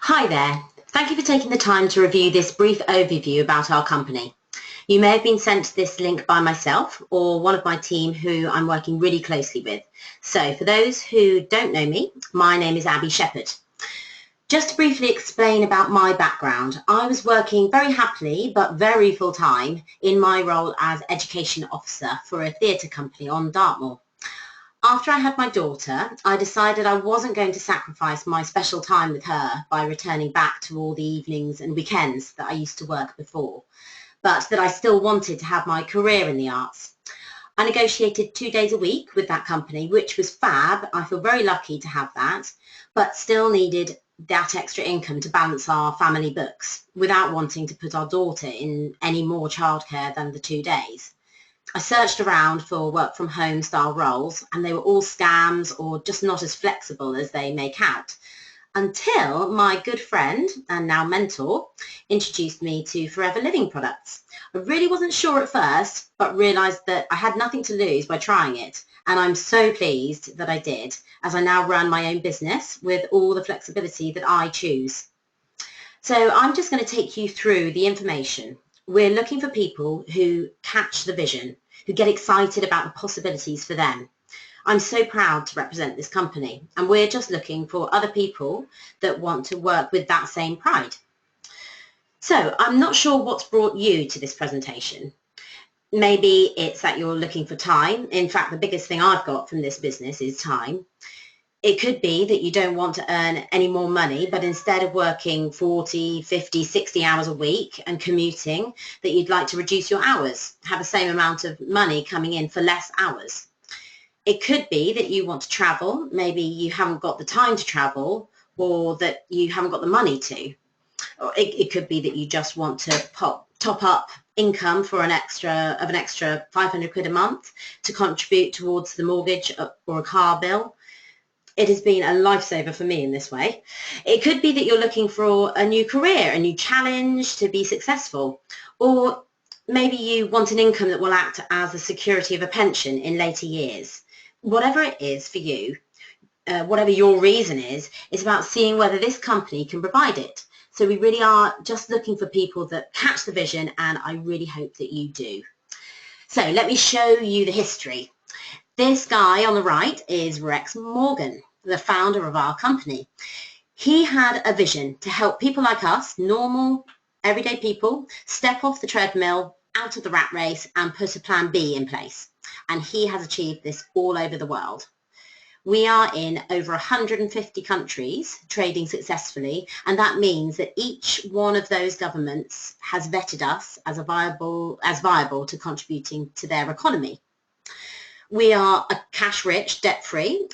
Hi there. Thank you for taking the time to review this brief overview about our company. You may have been sent this link by myself or one of my team who I'm working really closely with. So for those who don't know me, my name is Abby Shephard. Just to briefly explain about my background, I was working very happily but very full-time in my role as education officer for a theatre company on Dartmoor. After I had my daughter, I decided I wasn't going to sacrifice my special time with her by returning back to all the evenings and weekends that I used to work before, but that I still wanted to have my career in the arts. I negotiated 2 days a week with that company, which was fab. I feel very lucky to have that, but still needed that extra income to balance our family books without wanting to put our daughter in any more childcare than the 2 days. I searched around for work from home style roles and they were all scams or just not as flexible as they make out, until my good friend and now mentor introduced me to Forever Living products. I really wasn't sure at first, but realised that I had nothing to lose by trying it, and I'm so pleased that I did, as I now run my own business with all the flexibility that I choose. So I'm just going to take you through the information. We're looking for people who catch the vision, who get excited about the possibilities for them. I'm so proud to represent this company, and we're just looking for other people that want to work with that same pride. So I'm not sure what's brought you to this presentation. Maybe it's that you're looking for time. In fact, the biggest thing I've got from this business is time. It could be that you don't want to earn any more money, but instead of working 40, 50, 60 hours a week and commuting, that you'd like to reduce your hours, have the same amount of money coming in for less hours. It could be that you want to travel. Maybe you haven't got the time to travel, or that you haven't got the money to. Or it could be that you just want to top up income for an extra 500 quid a month to contribute towards the mortgage or a car bill. It has been a lifesaver for me in this way. It could be that you're looking for a new career, a new challenge to be successful, or maybe you want an income that will act as the security of a pension in later years. Whatever it is for you, whatever your reason is, it's about seeing whether this company can provide it. So we really are just looking for people that catch the vision, and I really hope that you do. So let me show you the history. This guy on the right is Rex Morgan, the founder of our company. He had a vision to help people like us, normal, everyday people, step off the treadmill, out of the rat race, and put a plan B in place. And he has achieved this all over the world. We are in over 150 countries trading successfully, and that means that each one of those governments has vetted us as viable to contributing to their economy. We are a cash-rich, debt-free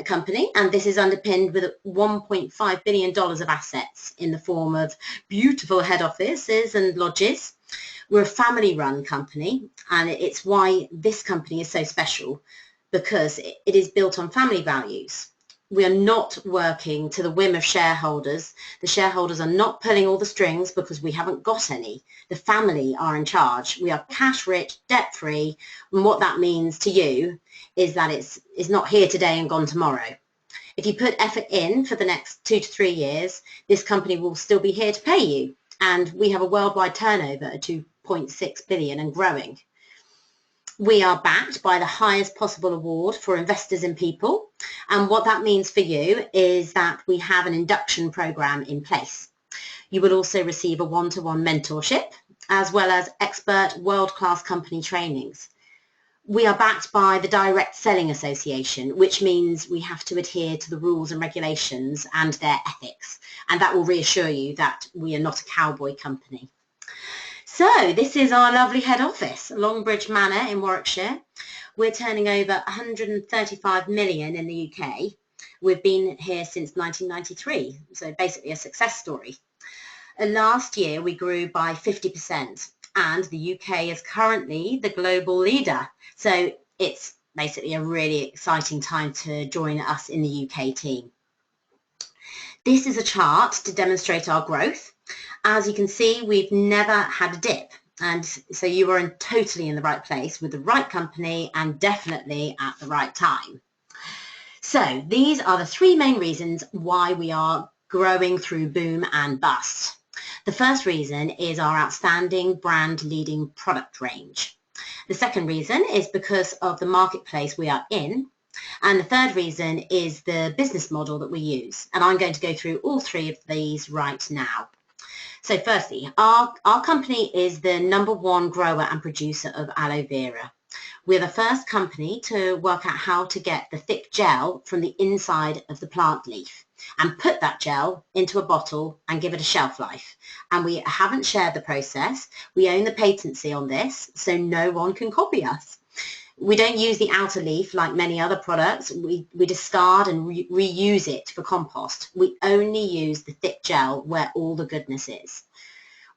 company, and this is underpinned with $1.5 billion of assets in the form of beautiful head offices and lodges. We're a family-run company, and it's why this company is so special, because it is built on family values. We are not working to the whim of shareholders. The shareholders are not pulling all the strings because we haven't got any. The family are in charge. We are cash rich, debt free, and what that means to you is that it's not here today and gone tomorrow. If you put effort in for the next 2 to 3 years, this company will still be here to pay you. And we have a worldwide turnover of 2.6 billion and growing. We are backed by the highest possible award for investors in people, and what that means for you is that we have an induction program in place. You will also receive a one-to-one mentorship as well as expert world-class company trainings. We are backed by the Direct Selling Association, which means we have to adhere to the rules and regulations and their ethics, and that will reassure you that we are not a cowboy company. So this is our lovely head office, Longbridge Manor in Warwickshire. We're turning over 135 million in the UK. We've been here since 1993, so basically a success story. Last year we grew by 50%, and the UK is currently the global leader. So it's basically a really exciting time to join us in the UK team. This is a chart to demonstrate our growth. As you can see, we've never had a dip, and so you are totally in the right place with the right company and definitely at the right time. So these are the 3 main reasons why we are growing through boom and bust. The first reason is our outstanding brand leading product range. The second reason is because of the marketplace we are in. And the third reason is the business model that we use. And I'm going to go through all three of these right now. So firstly, our company is the #1 grower and producer of aloe vera. We're the first company to work out how to get the thick gel from the inside of the plant leaf and put that gel into a bottle and give it a shelf life. And we haven't shared the process. We own the patency on this, so no one can copy us. We don't use the outer leaf like many other products. We discard and reuse it for compost. We only use the thick gel where all the goodness is.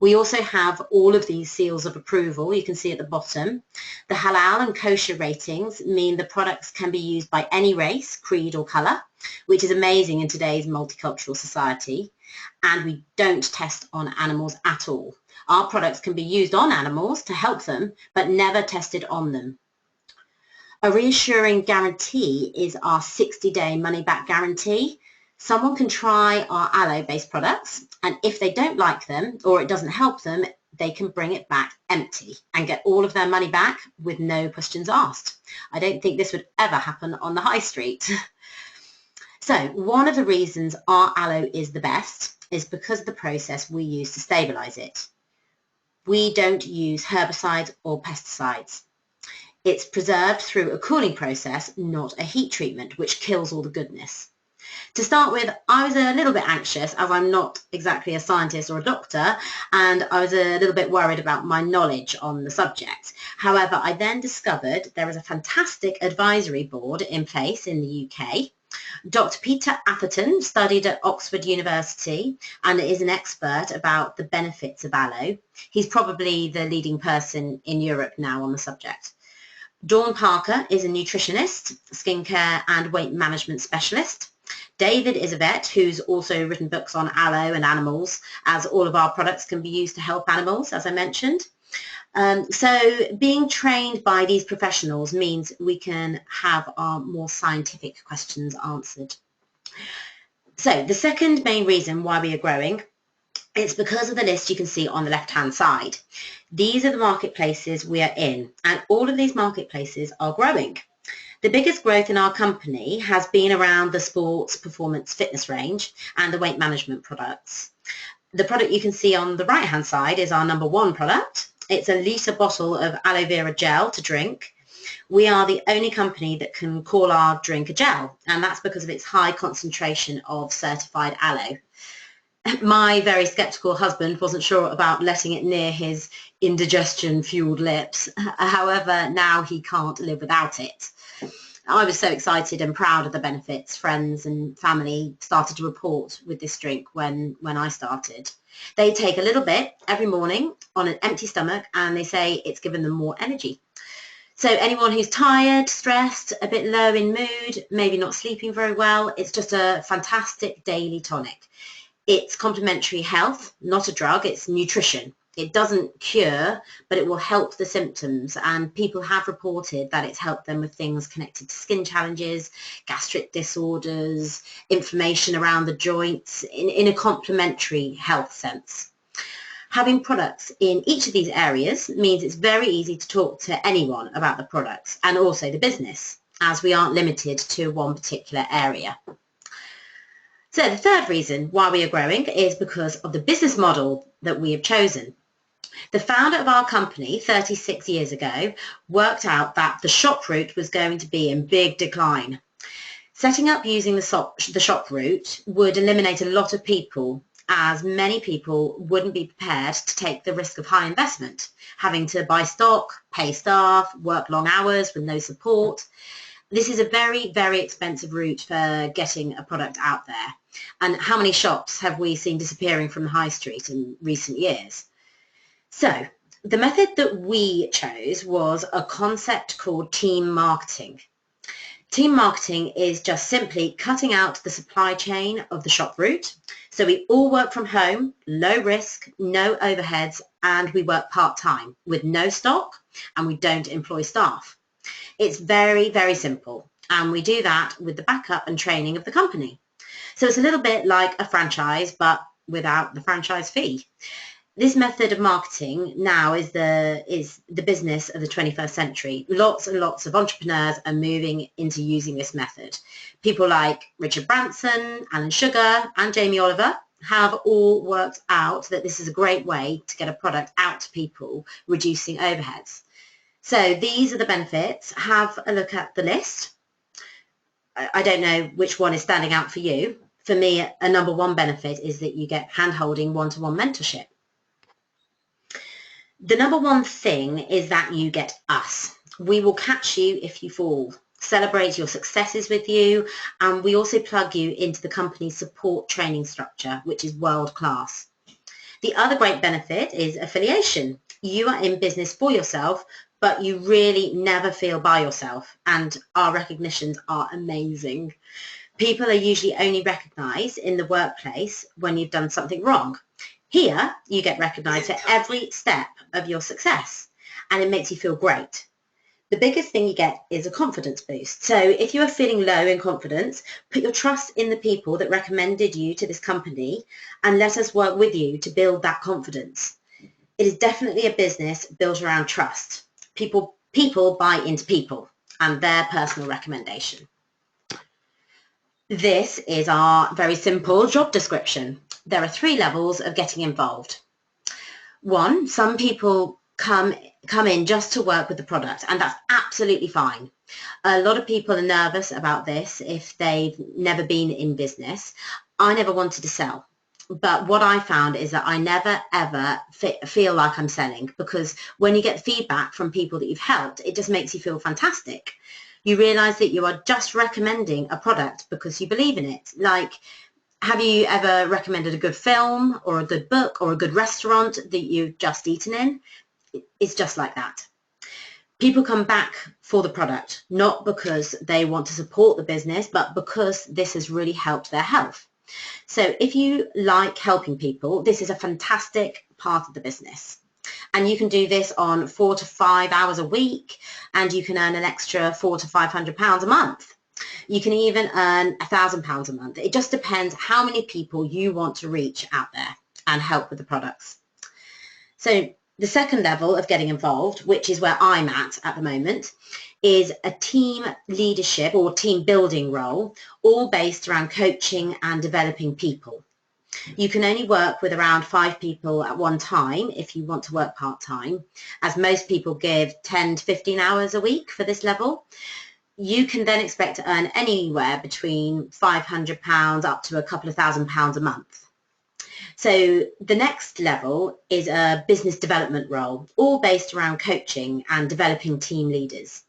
We also have all of these seals of approval you can see at the bottom. The halal and kosher ratings mean the products can be used by any race, creed or colour, which is amazing in today's multicultural society. And we don't test on animals at all. Our products can be used on animals to help them, but never tested on them. A reassuring guarantee is our 60-day money-back guarantee. Someone can try our aloe-based products, and if they don't like them or it doesn't help them, they can bring it back empty and get all of their money back with no questions asked. I don't think this would ever happen on the high street. So one of the reasons our aloe is the best is because of the process we use to stabilise it. We don't use herbicides or pesticides. It's preserved through a cooling process, not a heat treatment, which kills all the goodness. To start with, I was a little bit anxious as I'm not exactly a scientist or a doctor, and I was a little bit worried about my knowledge on the subject. However, I then discovered there is a fantastic advisory board in place in the UK. Dr. Peter Atherton studied at Oxford University and is an expert about the benefits of aloe. He's probably the leading person in Europe now on the subject. Dawn Parker is a nutritionist, skincare and weight management specialist. David is a vet who's also written books on aloe and animals, as all of our products can be used to help animals, as I mentioned. So being trained by these professionals means we can have our more scientific questions answered. So the second main reason why we are growing, it's because of the list you can see on the left-hand side. These are the marketplaces we are in, and all of these marketplaces are growing. The biggest growth in our company has been around the sports, performance, fitness range and the weight management products. The product you can see on the right-hand side is our #1 product. It's a litre bottle of aloe vera gel to drink. We are the only company that can call our drink a gel, and that's because of its high concentration of certified aloe. My very sceptical husband wasn't sure about letting it near his indigestion-fueled lips. However, now he can't live without it. I was so excited and proud of the benefits. Friends and family started to report with this drink when I started. They take a little bit every morning on an empty stomach and they say it's given them more energy. So anyone who's tired, stressed, a bit low in mood, maybe not sleeping very well, it's just a fantastic daily tonic. It's complementary health, not a drug, it's nutrition. It doesn't cure, but it will help the symptoms, and people have reported that it's helped them with things connected to skin challenges, gastric disorders, inflammation around the joints, in a complementary health sense. Having products in each of these areas means it's very easy to talk to anyone about the products and also the business, as we aren't limited to one particular area. So the third reason why we are growing is because of the business model that we have chosen. The founder of our company 36 years ago worked out that the shop route was going to be in big decline. Setting up using the shop route would eliminate a lot of people, as many people wouldn't be prepared to take the risk of high investment, having to buy stock, pay staff, work long hours with no support. This is a very, very expensive route for getting a product out there. And how many shops have we seen disappearing from the high street in recent years? So the method that we chose was a concept called team marketing. Team marketing is just simply cutting out the supply chain of the shop route. So we all work from home, low risk, no overheads, and we work part-time with no stock, and we don't employ staff. It's very, very simple, and we do that with the backup and training of the company. So it's a little bit like a franchise, but without the franchise fee. This method of marketing now is the business of the 21st century. Lots and lots of entrepreneurs are moving into using this method. People like Richard Branson, Alan Sugar, and Jamie Oliver have all worked out that this is a great way to get a product out to people, reducing overheads. So these are the benefits. Have a look at the list. I don't know which one is standing out for you. For me, a number one benefit is that you get hand-holding one-to-one mentorship. The number one thing is that you get us. We will catch you if you fall, celebrate your successes with you, and we also plug you into the company's support training structure, which is world class. The other great benefit is affiliation. You are in business for yourself, but you really never feel by yourself, and our recognitions are amazing. People are usually only recognised in the workplace when you've done something wrong. Here, you get recognised for every step of your success, and it makes you feel great. The biggest thing you get is a confidence boost. So if you are feeling low in confidence, put your trust in the people that recommended you to this company and let us work with you to build that confidence. It is definitely a business built around trust. People buy into people and their personal recommendation. This is our very simple job description. There are 3 levels of getting involved. 1, some people come in just to work with the product, and that's absolutely fine. A lot of people are nervous about this if they've never been in business. I never wanted to sell, but what I found is that I never ever feel like I'm selling, because when you get feedback from people that you've helped, it just makes you feel fantastic. You realise that you are just recommending a product because you believe in it. Like, have you ever recommended a good film or a good book or a good restaurant that you've just eaten in? It's just like that. People come back for the product, not because they want to support the business, but because this has really helped their health. So if you like helping people, this is a fantastic part of the business. And you can do this on 4 to 5 hours a week, and you can earn an extra £400 to £500 a month. You can even earn £1,000 a month. It just depends how many people you want to reach out there and help with the products. So the second level of getting involved, which is where I'm at the moment, is a team leadership or team building role, all based around coaching and developing people. You can only work with around 5 people at one time if you want to work part-time, as most people give 10 to 15 hours a week for this level. You can then expect to earn anywhere between £500 up to a couple of £1,000 a month. So the next level is a business development role, all based around coaching and developing team leaders.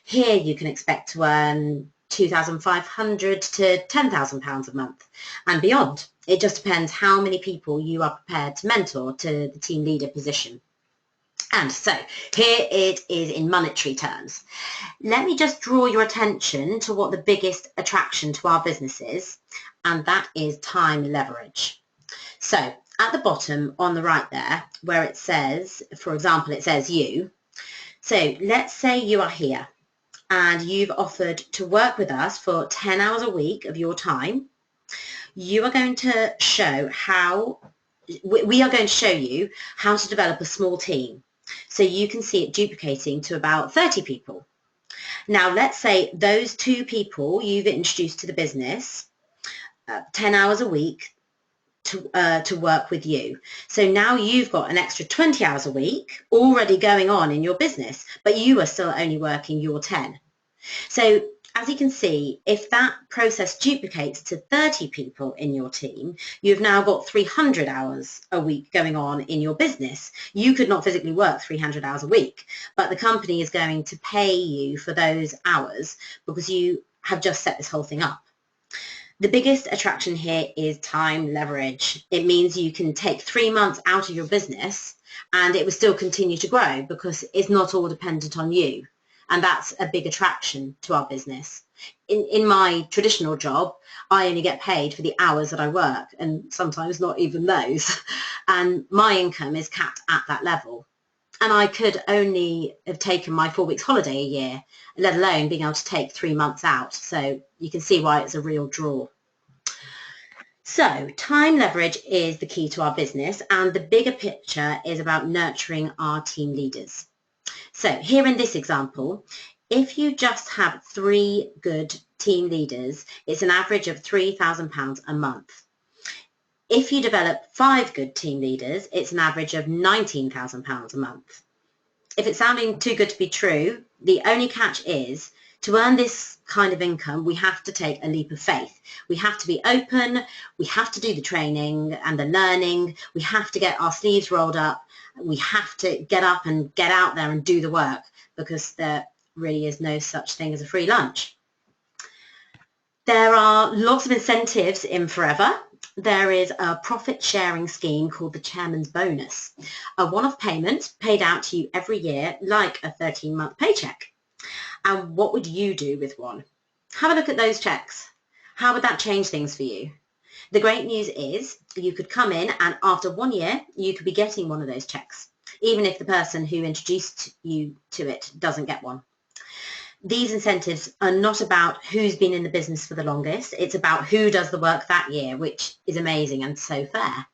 Here you can expect to earn £2,500 to £10,000 a month and beyond. It just depends how many people you are prepared to mentor to the team leader position. And so here it is in monetary terms. Let me just draw your attention to what the biggest attraction to our business is, and that is time leverage. So at the bottom on the right there, where it says, for example, it says you. So let's say you are here and you've offered to work with us for 10 hours a week of your time. You are going to show we are going to show you how to develop a small team, so you can see it duplicating to about 30 people. Now let's say those 2 people you've introduced to the business 10 hours a week to work with you. So now you've got an extra 20 hours a week already going on in your business, but you are still only working your 10. So as you can see, if that process duplicates to 30 people in your team, you've now got 300 hours a week going on in your business. You could not physically work 300 hours a week, but the company is going to pay you for those hours because you have just set this whole thing up. The biggest attraction here is time leverage. It means you can take 3 months out of your business and it will still continue to grow because it's not all dependent on you. And that's a big attraction to our business. In my traditional job, I only get paid for the hours that I work, and sometimes not even those. And my income is capped at that level. And I could only have taken my 4 weeks holiday a year, let alone being able to take 3 months out. So you can see why it's a real draw. So time leverage is the key to our business, and the bigger picture is about nurturing our team leaders. So here in this example, if you just have 3 good team leaders, it's an average of £3,000 a month. If you develop 5 good team leaders, it's an average of £19,000 a month. If it's sounding too good to be true, the only catch is to earn this kind of income, we have to take a leap of faith. We have to be open, we have to do the training and the learning, we have to get our sleeves rolled up, we have to get up and get out there and do the work, because there really is no such thing as a free lunch. There are lots of incentives in Forever. There is a profit sharing scheme called the Chairman's Bonus, a one-off payment paid out to you every year like a 13-month paycheck. And what would you do with one? Have a look at those checks. How would that change things for you? The great news is you could come in and after 1 year, you could be getting one of those checks, even if the person who introduced you to it doesn't get one. These incentives are not about who's been in the business for the longest. It's about who does the work that year, which is amazing and so fair.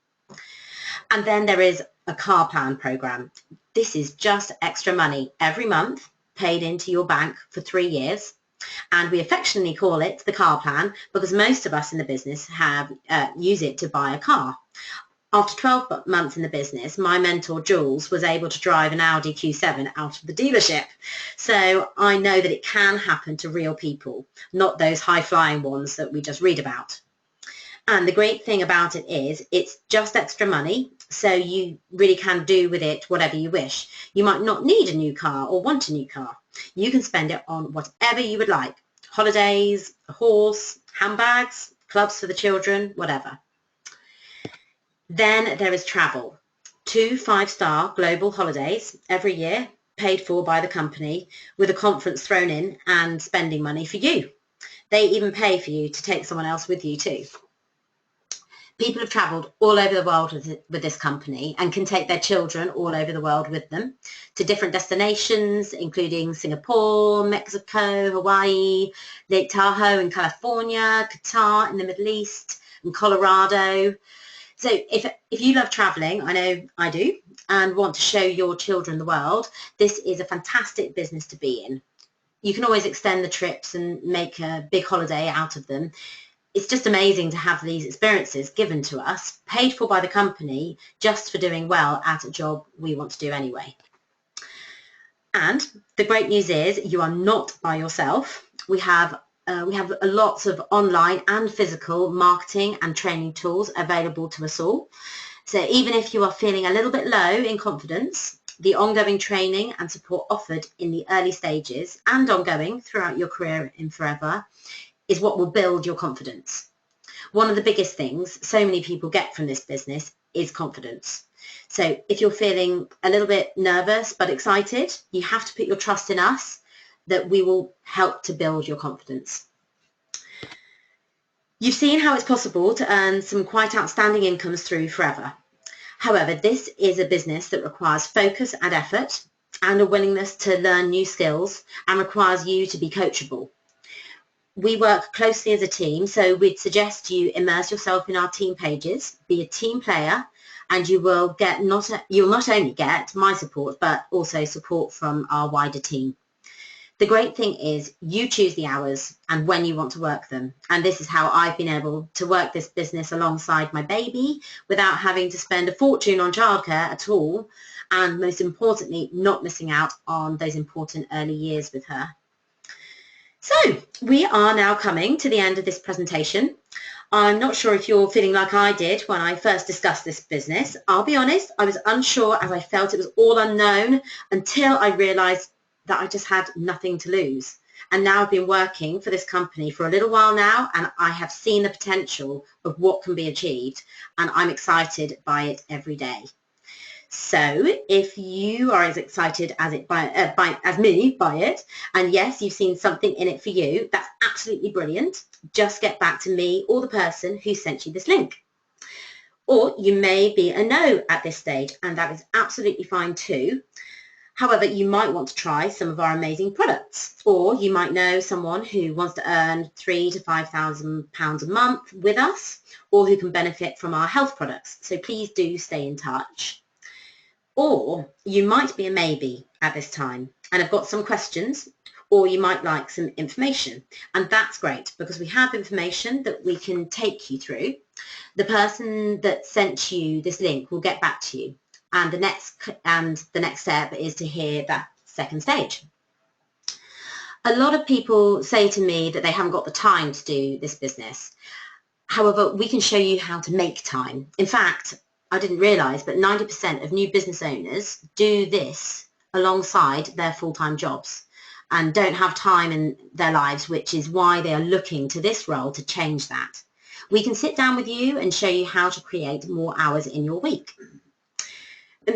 And then there is a car plan program. This is just extra money every month paid into your bank for 3 years. And we affectionately call it the car plan because most of us in the business use it to buy a car. After 12 months in the business, my mentor Jules was able to drive an Audi Q7 out of the dealership. So I know that it can happen to real people, not those high-flying ones that we just read about. And the great thing about it is it's just extra money, so you really can do with it whatever you wish. You might not need a new car or want a new car. You can spend it on whatever you would like. Holidays, a horse, handbags, clubs for the children, whatever. Then there is travel. 2 5-star global holidays every year, paid for by the company, with a conference thrown in and spending money for you. They even pay for you to take someone else with you too. People have travelled all over the world with this company and can take their children all over the world with them to different destinations, including Singapore, Mexico, Hawaii, Lake Tahoe in California, Qatar in the Middle East, and Colorado. So if you love travelling, I know I do, and want to show your children the world, this is a fantastic business to be in. You can always extend the trips and make a big holiday out of them. It's just amazing to have these experiences given to us, paid for by the company, just for doing well at a job we want to do anyway. And the great news is you are not by yourself. We have lots of online and physical marketing and training tools available to us all. So even if you are feeling a little bit low in confidence, the ongoing training and support offered in the early stages and ongoing throughout your career in Forever is what will build your confidence. One of the biggest things so many people get from this business is confidence. So if you're feeling a little bit nervous but excited, you have to put your trust in us that we will help to build your confidence. You've seen how it's possible to earn some quite outstanding incomes through Forever. However, this is a business that requires focus and effort and a willingness to learn new skills and requires you to be coachable. We work closely as a team, so we'd suggest you immerse yourself in our team pages, be a team player, and you'll not only get my support, but also support from our wider team. The great thing is you choose the hours and when you want to work them. And this is how I've been able to work this business alongside my baby without having to spend a fortune on childcare at all. And most importantly, not missing out on those important early years with her. So we are now coming to the end of this presentation. I'm not sure if you're feeling like I did when I first discussed this business. I'll be honest, I was unsure as I felt it was all unknown until I realised that I just had nothing to lose. And now I've been working for this company for a little while now, and I have seen the potential of what can be achieved, and I'm excited by it every day. So if you are as excited as me by it, and yes, you've seen something in it for you, that's absolutely brilliant. Just get back to me or the person who sent you this link. Or you may be a no at this stage, and that is absolutely fine too. However, you might want to try some of our amazing products, or you might know someone who wants to earn £3,000 to £5,000 a month with us, or who can benefit from our health products. So please do stay in touch. Or you might be a maybe at this time and have got some questions, or you might like some information, and that's great because we have information that we can take you through. The person that sent you this link will get back to you, and the next step is to hear that second stage. A lot of people say to me that they haven't got the time to do this business. However, we can show you how to make time. In fact, I didn't realise, but 90% of new business owners do this alongside their full-time jobs and don't have time in their lives, which is why they are looking to this role to change that. We can sit down with you and show you how to create more hours in your week.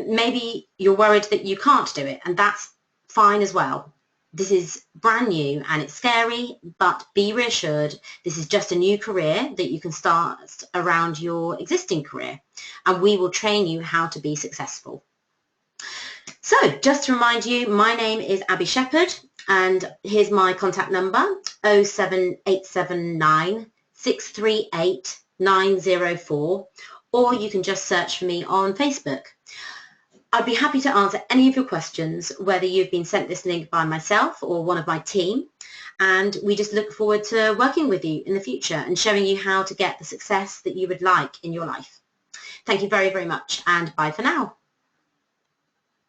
Maybe you're worried that you can't do it, and that's fine as well. This is brand new and it's scary, but be reassured, this is just a new career that you can start around your existing career, and we will train you how to be successful. So just to remind you, my name is Abby Shephard, and here's my contact number, 07879 638 904, or you can just search for me on Facebook. I'd be happy to answer any of your questions, whether you've been sent this link by myself or one of my team, and we just look forward to working with you in the future and showing you how to get the success that you would like in your life. Thank you very, very much, and bye for now.